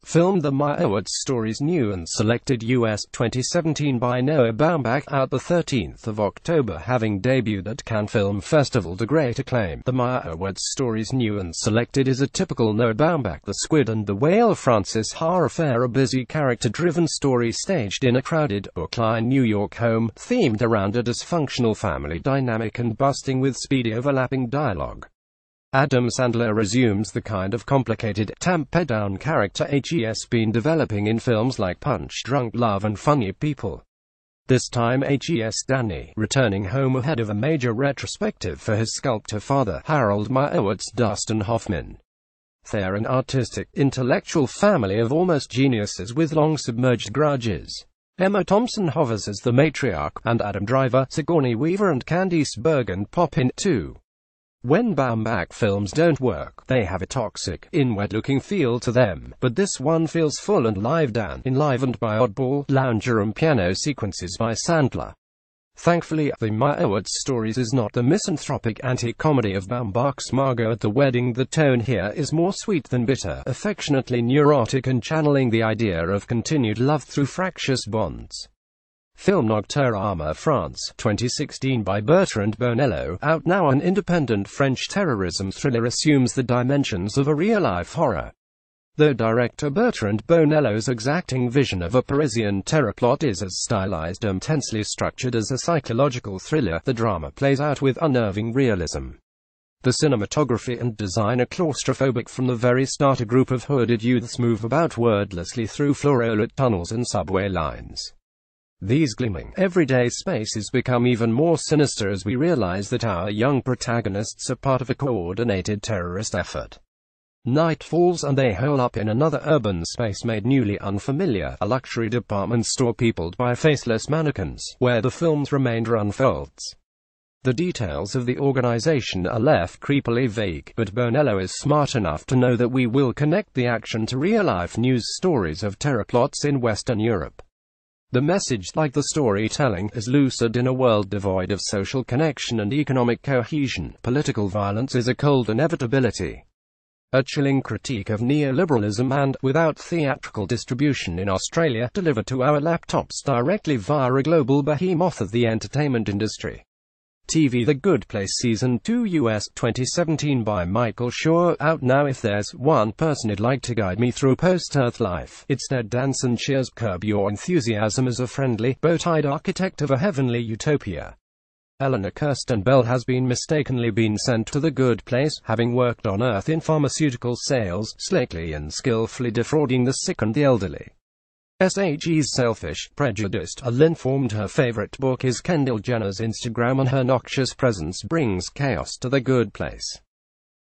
Filmed the Meyerowitz Stories new and selected US 2017 by Noah Baumbach, out the 13th of October, having debuted at Cannes Film Festival to great acclaim. The Meyerowitz Stories new and selected is a typical Noah Baumbach The Squid and the Whale Francis Ha affair, a busy character-driven story staged in a crowded, booklined New York home, themed around a dysfunctional family dynamic and busting with speedy overlapping dialogue. Adam Sandler resumes the kind of complicated, tampeddown character he's been developing in films like Punch Drunk Love and Funny People. This time he's Danny, returning home ahead of a major retrospective for his sculptor father, Harold Meyerowitz Dustin Hoffman. They're an artistic, intellectual family of almost geniuses with long-submerged grudges. Emma Thompson hovers as the matriarch, and Adam Driver, Sigourney Weaver and Candice Bergen pop in, too. When Baumbach films don't work, they have a toxic, inward-looking feel to them, but this one feels full and livedin, enlivened by oddball, loungeroom piano sequences by Sandler. Thankfully, the Meyerowitz Stories is not the misanthropic anticomedy of Baumbach's Margot at the Wedding. The tone here is more sweet than bitter, affectionately neurotic and channeling the idea of continued love through fractious bonds. Film Nocturama France, 2016 by Bertrand Bonello, out now. An independent French terrorism thriller assumes the dimensions of a real-life horror. Though director Bertrand Bonello's exacting vision of a Parisian terror plot is as stylized and tensely structured as a psychological thriller, the drama plays out with unnerving realism. The cinematography and design are claustrophobic from the very start. A group of hooded youths move about wordlessly through fluorescent tunnels and subway lines. These gleaming, everyday spaces become even more sinister as we realize that our young protagonists are part of a coordinated terrorist effort. Night falls and they hole up in another urban space made newly unfamiliar, a luxury department store peopled by faceless mannequins, where the film's remainder unfolds. The details of the organization are left creepily vague, but Bonello is smart enough to know that we will connect the action to real-life news stories of terror plots in Western Europe. The message, like the storytelling, is lucid in a world devoid of social connection and economic cohesion. Political violence is a cold inevitability. A chilling critique of neoliberalism and, without theatrical distribution in Australia, delivered to our laptops directly via a global behemoth of the entertainment industry. TV The Good Place Season 2 US 2017 by Michael Shaw, out now. If there's one person who'd like to guide me through post-Earth life, it's Ted Danson. Cheers. Curb your enthusiasm as a friendly, bow-tied architect of a heavenly utopia. Eleanor Kirsten Bell has mistakenly been sent to the good place, having worked on Earth in pharmaceutical sales, slickly and skillfully defrauding the sick and the elderly. SHE's selfish, prejudiced, ill-informed. Her favorite book is Kendall Jenner's Instagram, and her noxious presence brings chaos to the good place.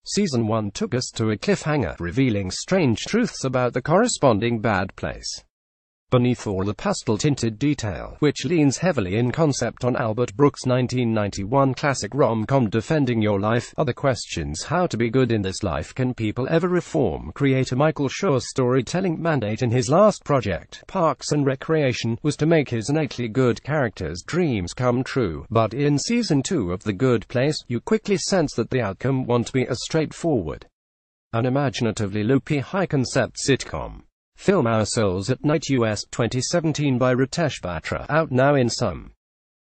Season 1 took us to a cliffhanger, revealing strange truths about the corresponding bad place. Beneath all the pastel-tinted detail, which leans heavily in concept on Albert Brooks' 1991 classic rom-com Defending Your Life, are the questions: how to be good in this life? Can people ever reform? Creator Michael Shaw's storytelling mandate in his last project, Parks and Recreation, was to make his innately good characters' dreams come true. But in Season 2 of The Good Place, you quickly sense that the outcome won't be as straightforward. An imaginatively loopy high-concept sitcom. Film Our Souls at Night US 2017 by Ritesh Batra, out now. In some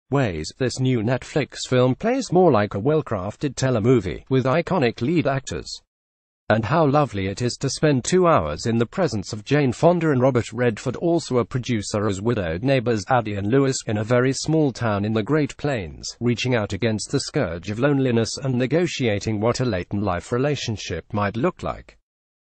ways, this new Netflix film plays more like a well-crafted telemovie, with iconic lead actors. And how lovely it is to spend 2 hours in the presence of Jane Fonda and Robert Redford, also a producer as widowed neighbors Addie and Lewis, in a very small town in the Great Plains, reaching out against the scourge of loneliness and negotiating what a late-in-life relationship might look like.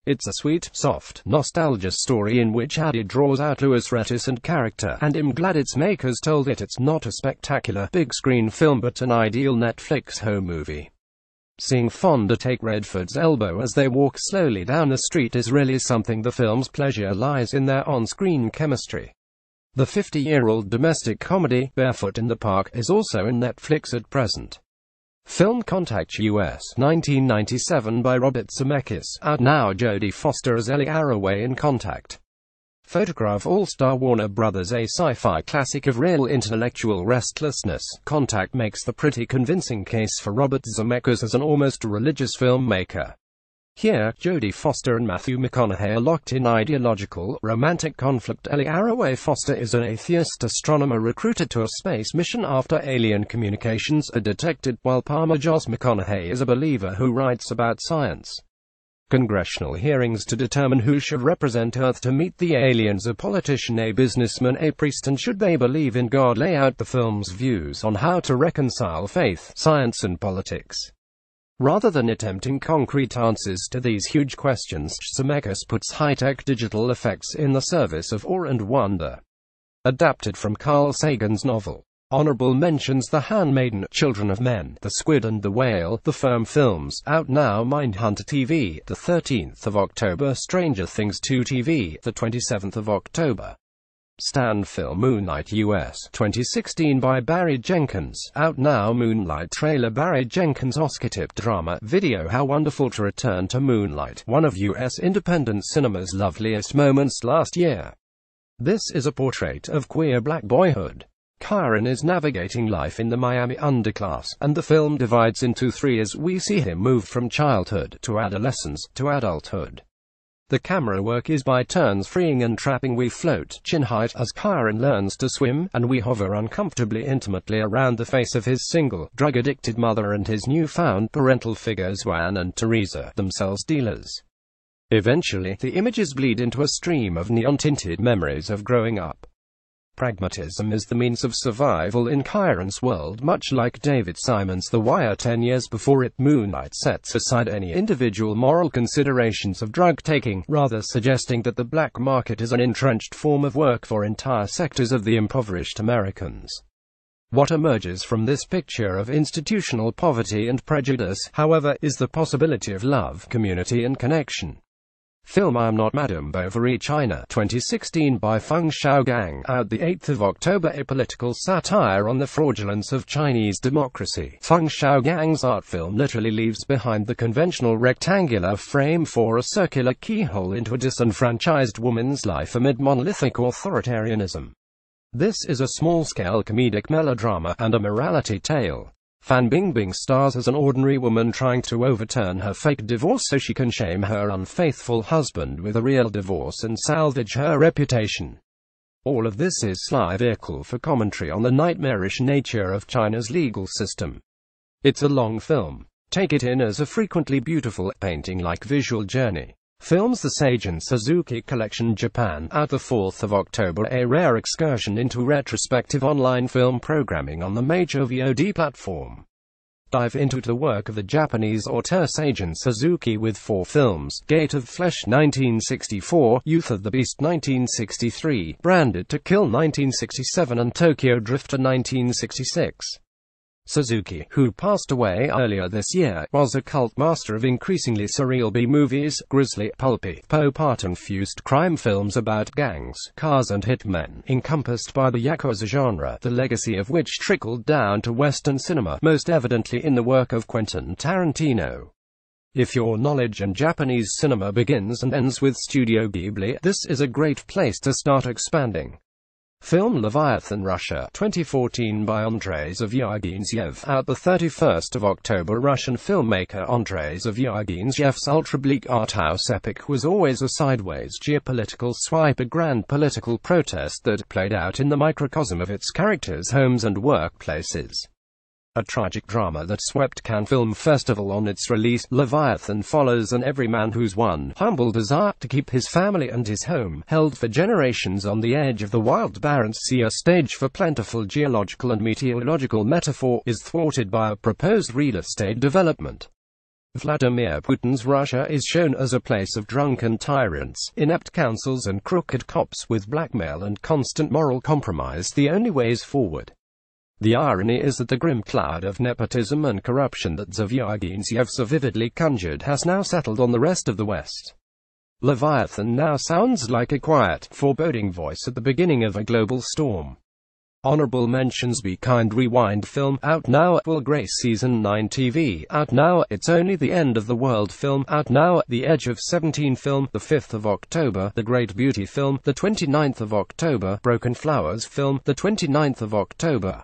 It's a sweet, soft, nostalgia story in which Addie draws out Lewis' reticent character, and I'm glad its makers told it it's not a spectacular, big-screen film but an ideal Netflix home movie. Seeing Fonda take Redford's elbow as they walk slowly down the street is really something. The film's pleasure lies in their on-screen chemistry. The 50-year-old domestic comedy, Barefoot in the Park, is also in Netflix at present. Film Contact US 1997 by Robert Zemeckis, out now. Jodie Foster as Ellie Arroway in Contact. Photograph all-star Warner Brothers, a sci-fi classic of real intellectual restlessness. Contact makes the pretty convincing case for Robert Zemeckis as an almost religious filmmaker. Here, Jodie Foster and Matthew McConaughey are locked in ideological, romantic conflict. Ellie Arroway Foster is an atheist astronomer recruited to a space mission after alien communications are detected, while Palmer Joss McConaughey is a believer who writes about science. Congressional hearings to determine who should represent Earth to meet the aliens. A politician, a businessman, a priest, and should they believe in God lay out the film's views on how to reconcile faith, science and politics. Rather than attempting concrete answers to these huge questions, Zemeckis puts high-tech digital effects in the service of awe and wonder. Adapted from Carl Sagan's novel. Honorable mentions: The Handmaiden, Children of Men, The Squid and the Whale, The Firm films, out now. Mindhunter TV, the 13th of October. Stranger Things 2 TV, the 27th of October. Stand film Moonlight US 2016 by Barry Jenkins, out now. Moonlight trailer. Barry Jenkins' Oscar-tipped drama video How Wonderful to Return to Moonlight, one of US independent cinema's loveliest moments last year. This is a portrait of queer black boyhood. Kyron is navigating life in the Miami underclass, and the film divides into three as we see him move from childhood to adolescence to adulthood. The camera work is by turns freeing and trapping. We float chin height as Kyron learns to swim, and we hover uncomfortably intimately around the face of his single, drug-addicted mother and his newfound parental figures Juan and Teresa, themselves dealers. Eventually, the images bleed into a stream of neon-tinted memories of growing up. Pragmatism is the means of survival in Kyron's world, much like David Simon's The Wire 10 years before it. Moonlight sets aside any individual moral considerations of drug-taking, rather suggesting that the black market is an entrenched form of work for entire sectors of the impoverished Americans. What emerges from this picture of institutional poverty and prejudice, however, is the possibility of love, community and connection. Film I'm Not Madame Bovary, China 2016 by Feng Xiaogang, out the 8th of October. A political satire on the fraudulence of Chinese democracy. Feng Xiaogang's art film literally leaves behind the conventional rectangular frame for a circular keyhole into a disenfranchised woman's life amid monolithic authoritarianism. This is a small-scale comedic melodrama and a morality tale. Fan Bingbing stars as an ordinary woman trying to overturn her fake divorce so she can shame her unfaithful husband with a real divorce and salvage her reputation. All of this is sly vehicle for commentary on the nightmarish nature of China's legal system. It's a long film. Take it in as a frequently beautiful, painting-like visual journey. Films The Sage and Suzuki Collection, Japan, out the 4th of October. A rare excursion into retrospective online film programming on the major VOD platform. Dive into the work of the Japanese auteur Sage and Suzuki with 4 films: Gate of Flesh 1964, Youth of the Beast 1963, Branded to Kill 1967 and Tokyo Drifter 1966. Suzuki, who passed away earlier this year, was a cult master of increasingly surreal B-movies, grisly, pulpy, pop-art-infused crime films about gangs, cars and hitmen, encompassed by the Yakuza genre, the legacy of which trickled down to Western cinema, most evidently in the work of Quentin Tarantino. If your knowledge in Japanese cinema begins and ends with Studio Ghibli, this is a great place to start expanding. Film Leviathan, Russia 2014 by Andrei Zavyaginzyev, out the 31st of October. Russian filmmaker Andrei Zavyaginzyev's ultra-bleak art-house epic was always a sideways geopolitical swipe, a grand political protest that played out in the microcosm of its characters' homes and workplaces. A tragic drama that swept Cannes Film Festival on its release, Leviathan follows an everyman whose one humble desire to keep his family and his home, held for generations on the edge of the wild Barents Sea, a stage for plentiful geological and meteorological metaphor, is thwarted by a proposed real estate development. Vladimir Putin's Russia is shown as a place of drunken tyrants, inept councils and crooked cops, with blackmail and constant moral compromise the only ways forward. The irony is that the grim cloud of nepotism and corruption that Zavyaginzyev so vividly conjured has now settled on the rest of the West. Leviathan now sounds like a quiet, foreboding voice at the beginning of a global storm. Honorable mentions: Be Kind Rewind film, out now. Will Grace Season 9 TV, out now. It's Only the End of the World film, out now. The Edge of 17 film, the 5th of October. The Great Beauty film, the 29th of October. Broken Flowers film, the 29th of October.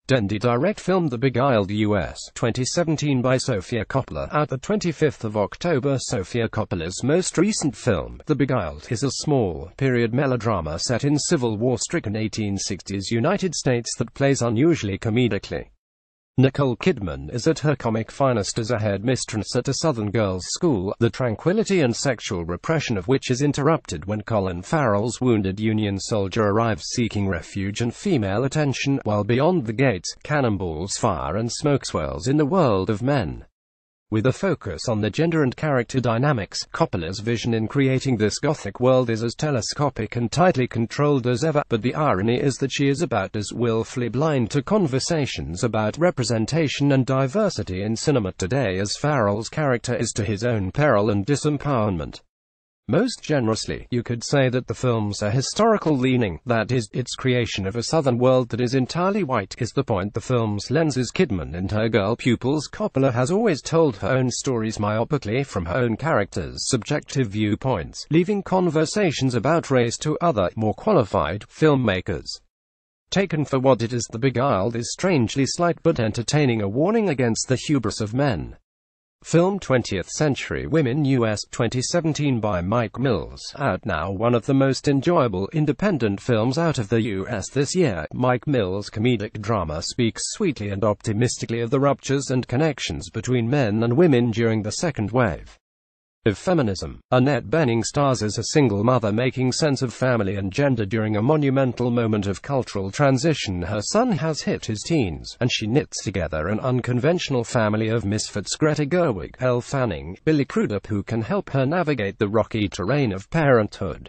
Dendy direct film The Beguiled US 2017 by Sofia Coppola. At the 25th of October, Sofia Coppola's most recent film, The Beguiled, is a small, period melodrama set in Civil War-stricken 1860s United States that plays unusually comedically. Nicole Kidman is at her comic finest as a headmistress at a Southern girls' school, the tranquility and sexual repression of which is interrupted when Colin Farrell's wounded Union soldier arrives seeking refuge and female attention, while beyond the gates, cannonballs fire and smoke swirls in the world of men. With a focus on the gender and character dynamics, Coppola's vision in creating this gothic world is as telescopic and tightly controlled as ever, but the irony is that she is about as willfully blind to conversations about representation and diversity in cinema today as Farrell's character is to his own peril and disempowerment. Most generously, you could say that the film's a historical leaning, that is, its creation of a southern world that is entirely white, is the point the film's lenses Kidman and her girl pupils. Coppola has always told her own stories myopically from her own characters' subjective viewpoints, leaving conversations about race to other, more qualified, filmmakers. Taken for what it is, The Beguiled is strangely slight but entertaining, a warning against the hubris of men. Film 20th Century Women US 2017 by Mike Mills. Out now, one of the most enjoyable independent films out of the US this year, Mike Mills' comedic drama speaks sweetly and optimistically of the ruptures and connections between men and women during the second wave of feminism. Annette Bening stars as a single mother making sense of family and gender during a monumental moment of cultural transition. Her son has hit his teens, and she knits together an unconventional family of misfits: Greta Gerwig, Elle Fanning, Billy Crudup, who can help her navigate the rocky terrain of parenthood.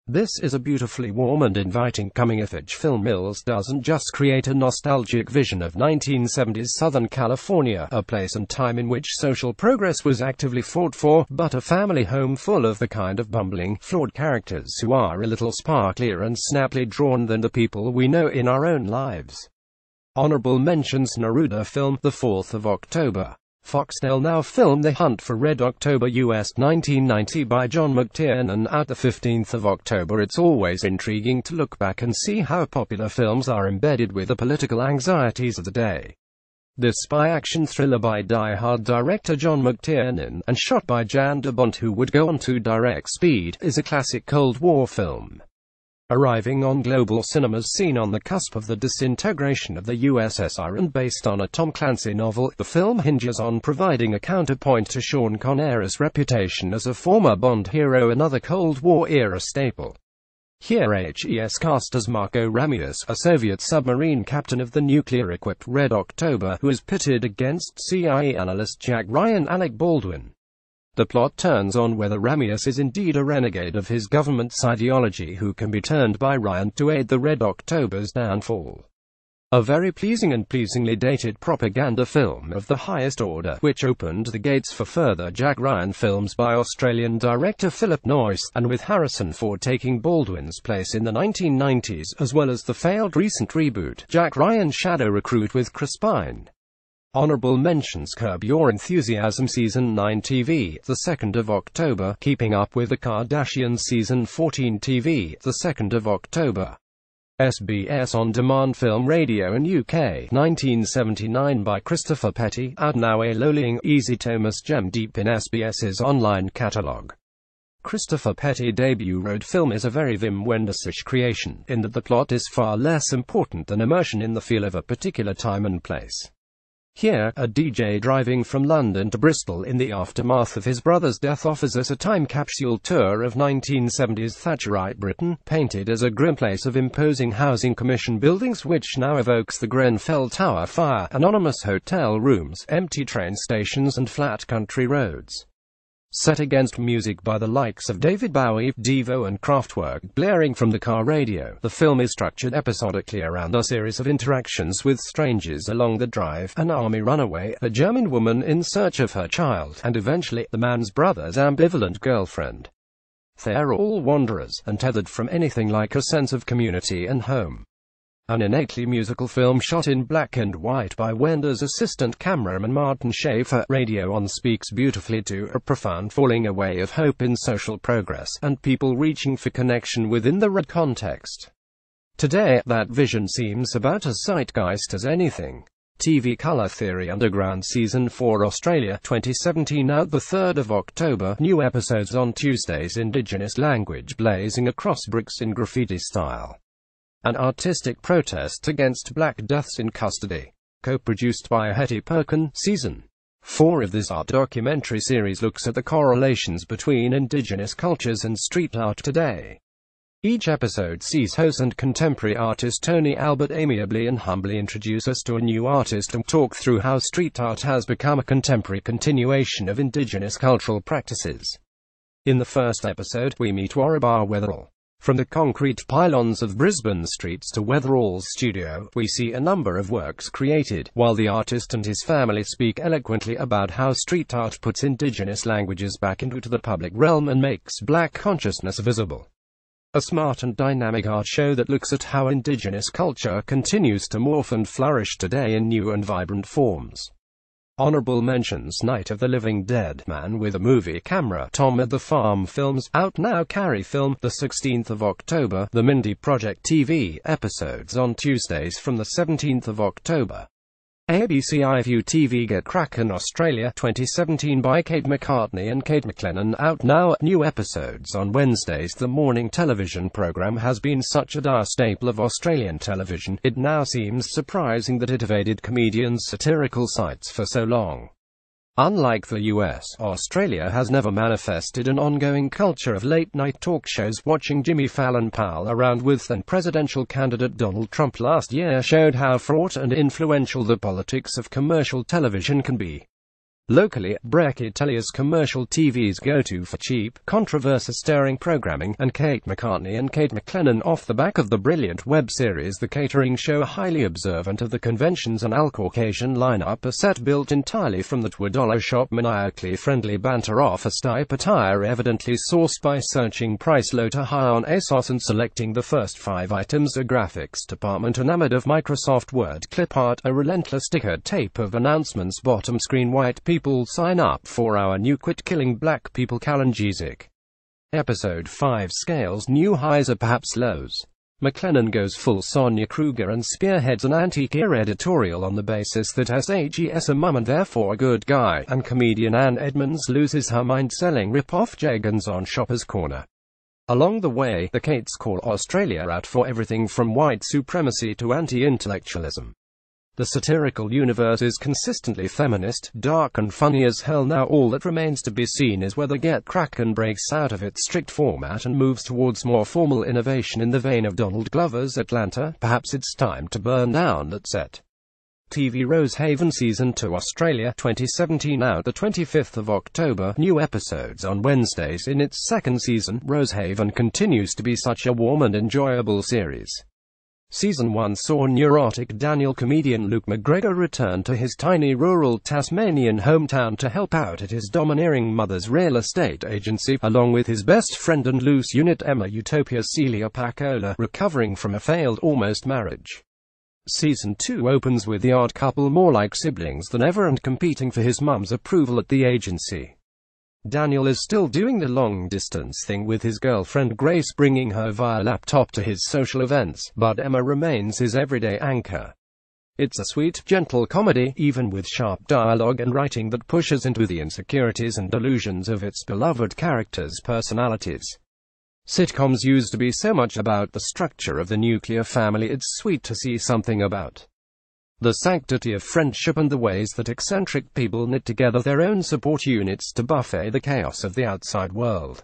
This is a beautifully warm and inviting coming-of-age film. Mills doesn't just create a nostalgic vision of 1970s Southern California, a place and time in which social progress was actively fought for, but a family home full of the kind of bumbling, flawed characters who are a little sparklier and snappily drawn than the people we know in our own lives. Honorable mentions: Neruda film, the 4th of October. Foxtel Now film The Hunt for Red October US 1990 by John McTiernan. At the 15th of October. It's always intriguing to look back and see how popular films are embedded with the political anxieties of the day. This spy action thriller by Die Hard director John McTiernan, and shot by Jan de Bont, who would go on to direct Speed, is a classic Cold War film. Arriving on global cinemas seen on the cusp of the disintegration of the USSR and based on a Tom Clancy novel, the film hinges on providing a counterpoint to Sean Connery's reputation as a former Bond hero, another Cold War-era staple. Here HES cast as Margot Ramirez, a Soviet submarine captain of the nuclear-equipped Red October, who is pitted against CIA analyst Jack Ryan. Alec Baldwin. The plot turns on whether Ramirez is indeed a renegade of his government's ideology who can be turned by Ryan to aid the Red October's downfall. A very pleasing and pleasingly dated propaganda film of the highest order, which opened the gates for further Jack Ryan films by Australian director Philip Noyce, and with Harrison Ford taking Baldwin's place in the 1990s, as well as the failed recent reboot, Jack Ryan's Shadow Recruit with Chris Pine. Honorable mentions: Curb Your Enthusiasm Season 9 TV, the 2nd of October. Keeping Up with the Kardashians Season 14 TV, the 2nd of October. SBS On Demand Film Radio in UK 1979 by Christopher Petty. Out now, a lolling, easy Thomas gem deep in SBS's online catalogue. Christopher Petty debut road film is a very Wim Wenders-ish creation, in that the plot is far less important than immersion in the feel of a particular time and place. Here, a DJ driving from London to Bristol in the aftermath of his brother's death offers us a time capsule tour of 1970s Thatcherite Britain, painted as a grim place of imposing housing commission buildings which now evokes the Grenfell Tower fire, anonymous hotel rooms, empty train stations and flat country roads. Set against music by the likes of David Bowie, Devo and Kraftwerk, blaring from the car radio, the film is structured episodically around a series of interactions with strangers along the drive: an army runaway, a German woman in search of her child, and eventually, the man's brother's ambivalent girlfriend. They're all wanderers, untethered from anything like a sense of community and home. An innately musical film shot in black and white by Wenders' assistant cameraman Martin Schaefer. Radio On speaks beautifully to a profound falling away of hope in social progress, and people reaching for connection within the red context. Today, that vision seems about as zeitgeist as anything. TV Colour Theory Underground Season 4 Australia 2017 out the 3rd of October. New episodes on Tuesdays. Indigenous language blazing across bricks in graffiti style. An artistic protest against Black deaths in custody. Co-produced by Hetty Perkin. Season 4 of this art documentary series looks at the correlations between indigenous cultures and street art today. Each episode sees host and contemporary artist Tony Albert amiably and humbly introduce us to a new artist and talk through how street art has become a contemporary continuation of indigenous cultural practices. In the first episode, we meet Warrabah Weatherall. From the concrete pylons of Brisbane streets to Weatherall's studio, we see a number of works created, while the artist and his family speak eloquently about how street art puts indigenous languages back into the public realm and makes Black consciousness visible. A smart and dynamic art show that looks at how indigenous culture continues to morph and flourish today in new and vibrant forms. Honorable mentions: Night of the Living Dead, Man with a Movie Camera, Tom at the Farm Films, out now. Carrie Film, the 16th of October, The Mindy Project TV, episodes on Tuesdays from the 17th of October. ABC iView TV Get Crackin' Australia 2017 by Kate McCartney and Kate McLennan, out now. New episodes on Wednesdays. The morning television program has been such a dire staple of Australian television, it now seems surprising that it evaded comedians' satirical sites for so long. Unlike the US, Australia has never manifested an ongoing culture of late-night talk shows. Watching Jimmy Fallon pal around with then presidential candidate Donald Trump last year showed how fraught and influential the politics of commercial television can be. Locally, Brekkie Tellier's commercial TV's go-to for cheap, controversy-stirring programming, and Kate McCartney and Kate McLennan off the back of the brilliant web series The Catering Show, highly observant of the conventions and all-Caucasian lineup, a set built entirely from the $2 shop, maniacally friendly banter, office-type attire evidently sourced by searching price low to high on ASOS and selecting the first 5 items, a graphics department enamored of Microsoft Word clip art, a relentless ticker tape of announcements, bottom screen white people sign up for our new Quit Killing Black People Kalanjisic. Episode 5 scales new highs or perhaps lows. McLennan goes full Sonia Kruger and spearheads an antique-era editorial on the basis that SHE a mum and therefore a good guy, and comedian Ann Edmonds loses her mind selling rip-off Jagans on Shopper's Corner. Along the way, the Kates call Australia out for everything from white supremacy to anti-intellectualism. The satirical universe is consistently feminist, dark and funny as hell. Now all that remains to be seen is whether Get Crackin' breaks out of its strict format and moves towards more formal innovation in the vein of Donald Glover's Atlanta. Perhaps it's time to burn down that set. TV Rosehaven Season 2 Australia 2017 out the 25th of October. New episodes on Wednesdays. In its second season, Rosehaven continues to be such a warm and enjoyable series. Season 1 saw neurotic Daniel comedian Luke McGregor return to his tiny rural Tasmanian hometown to help out at his domineering mother's real estate agency, along with his best friend and loose unit Emma Utopia Celia Pacola, recovering from a failed almost marriage. Season 2 opens with the odd couple more like siblings than ever and competing for his mum's approval at the agency. Daniel is still doing the long-distance thing with his girlfriend Grace, bringing her via laptop to his social events, but Emma remains his everyday anchor. It's a sweet, gentle comedy, even with sharp dialogue and writing that pushes into the insecurities and delusions of its beloved characters' personalities. Sitcoms used to be so much about the structure of the nuclear family. It's sweet to see something about the sanctity of friendship and the ways that eccentric people knit together their own support units to buffet the chaos of the outside world.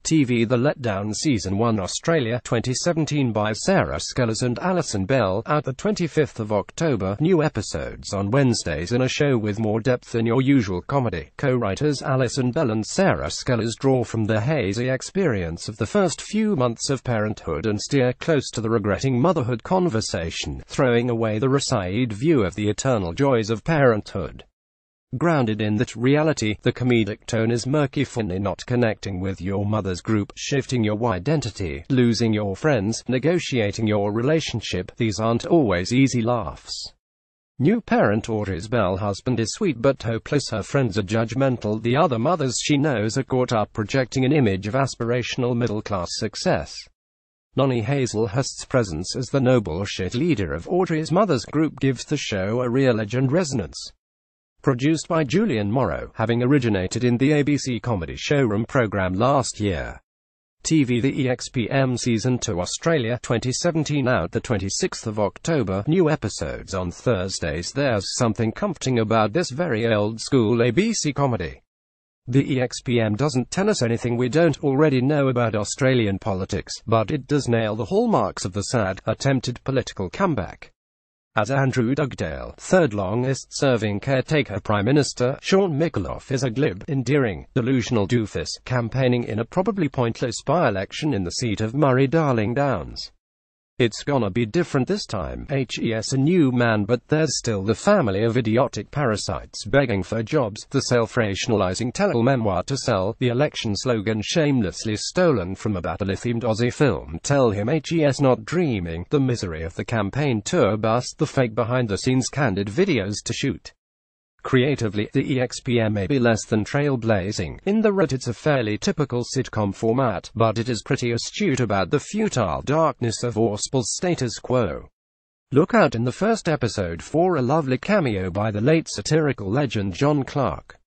TV The Letdown Season 1 Australia 2017 by Sarah Scholars and Alison Bell, out the 25th of October. New episodes on Wednesdays in a show with more depth than your usual comedy. Co-writers Alison Bell and Sarah Scholars draw from the hazy experience of the first few months of parenthood and steer close to the regretting motherhood conversation, throwing away the racine view of the eternal joys of parenthood. Grounded in that reality, the comedic tone is murky. Funny not connecting with your mother's group, shifting your identity, losing your friends, negotiating your relationship. These aren't always easy laughs. New parent Audrey's Bell husband is sweet but hopeless. Her friends are judgmental. The other mothers she knows are caught up projecting an image of aspirational middle-class success. Noni Hazelhurst's presence as the no-bullshit leader of Audrey's mother's group gives the show a real edge and resonance. Produced by Julian Morrow, having originated in the ABC Comedy Showroom program last year. TV The EXPM Season 2 Australia 2017 out the 26th of October. New episodes on Thursdays. There's something comforting about this very old-school ABC comedy. The EXPM doesn't tell us anything we don't already know about Australian politics, but it does nail the hallmarks of the sad, attempted political comeback. As Andrew Dugdale, third longest-serving caretaker Prime Minister, Sean Mikaloff is a glib, endearing, delusional doofus, campaigning in a probably pointless by-election in the seat of Murray-Darling Downs. It's gonna be different this time. HES a new man, but there's still the family of idiotic parasites begging for jobs, the self-rationalizing tele-memoir to sell, the election slogan shamelessly stolen from a battle-themed Aussie film Tell Him HES Not Dreaming, the misery of the campaign tour bus, the fake behind-the-scenes candid videos to shoot. Creatively, the EXPM may be less than trailblazing, in that it's a fairly typical sitcom format, but it is pretty astute about the futile darkness of Ausple's status quo. Look out in the first episode for a lovely cameo by the late satirical legend John Clark.